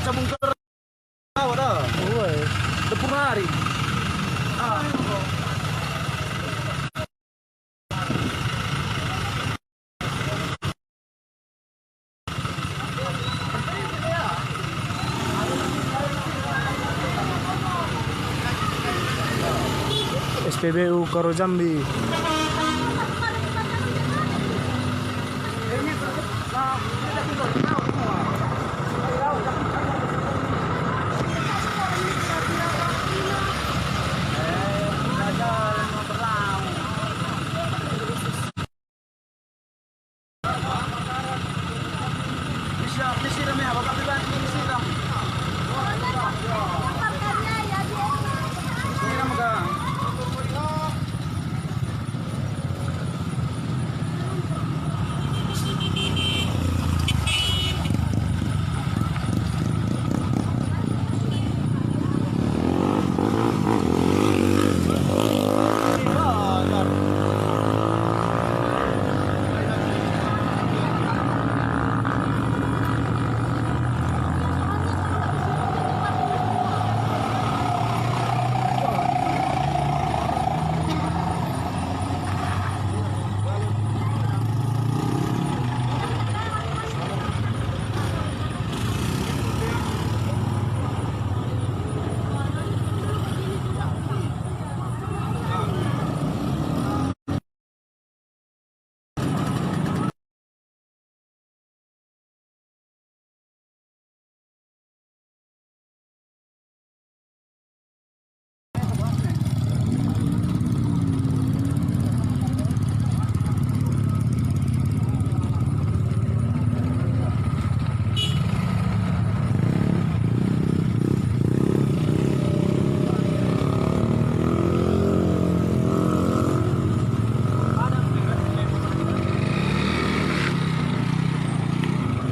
cabung ke rawa dah. Oi. Depur hari. Ah. SPBU Karo Jambi.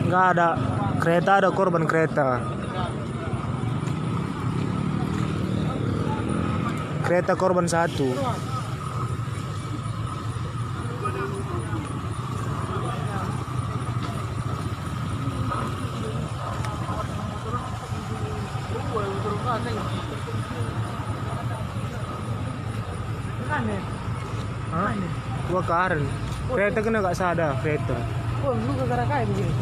Nggak ada kereta, ada korban kereta. Kereta korban 1. Hah? Gua karen. Kereta kena gak sadar kereta. Oh, lu gara-gara kayak begini.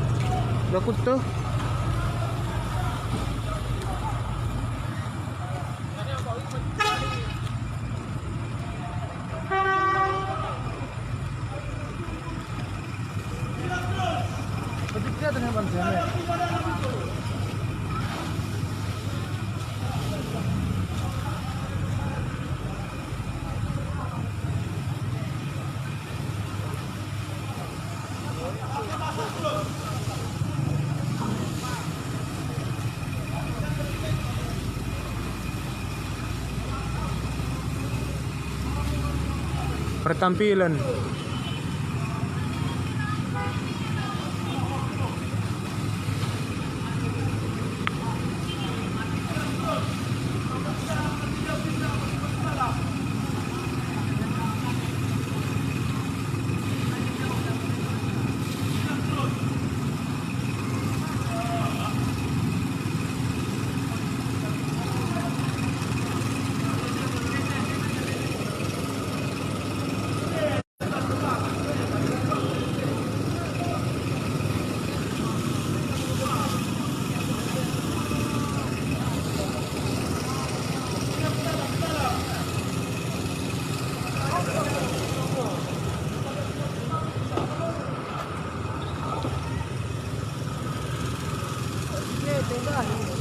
Takut tuh. Tapi kita dengan bantuannya. Pertampilan.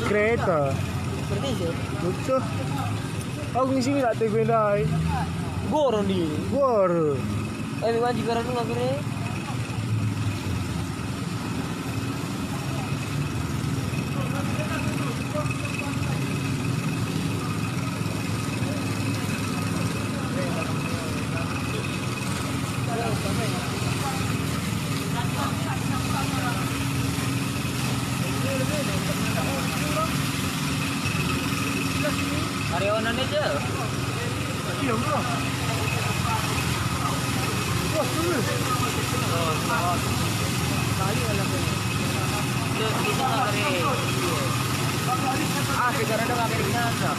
Kereta. Betul. Aku di sini tak teguin dah. Goro ni. Gor. Memang juga orang nggak kere. Karyawan aja. Iya, bro. Bos, dulu. Kali lah. Kita nak Ah, sigara na makinig na siya.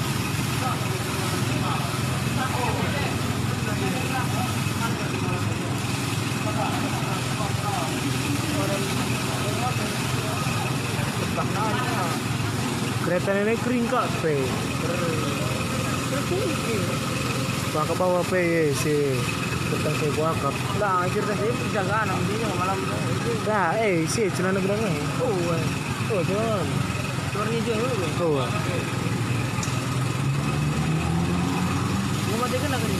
Kereta nenek kering kape. Baka bawa pe si tentang saya buakap. Lah, akhirnya saya penjagaan ang dino malam na. Dah, si cina negara ni. Oh, jangan. Tuan ni dia dulu. Oh. Rumah dia kan nak ni.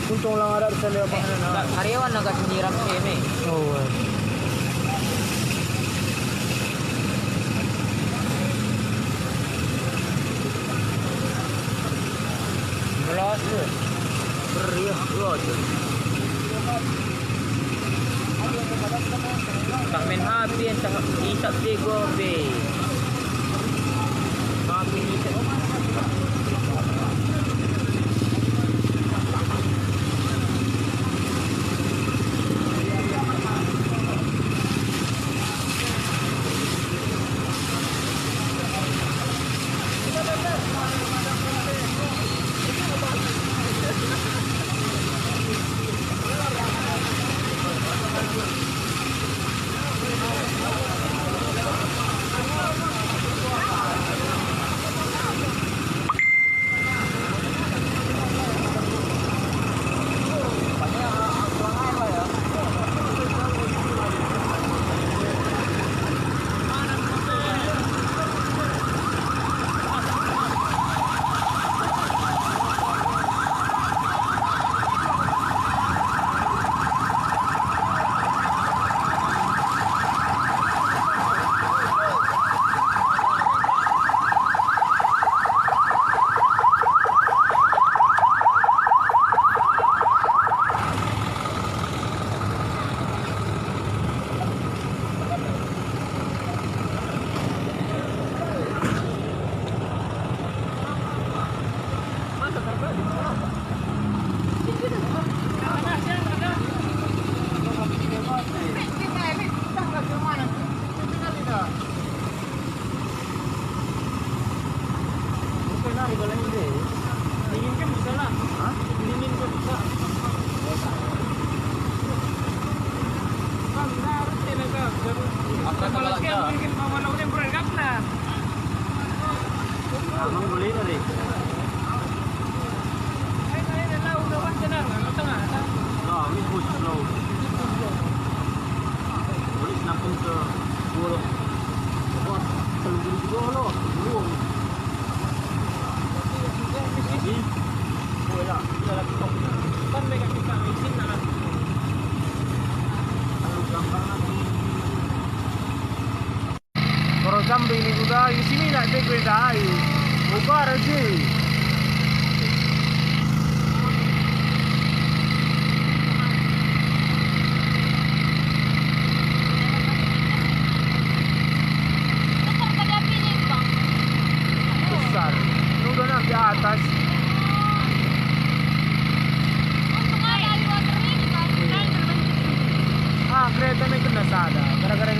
Untung lang ada sa liya pa na. Karyawan na kasi niram siya eh. Oh. Melas tu. Beriah tu. Tak main habis tak isap tego be. Habis ni tak. Kalau sampai ni sudah, di sini nak take kereta air. Buka aja. Besar. Lu dah nak di atas. Kereta ni kena sada. Gara-gara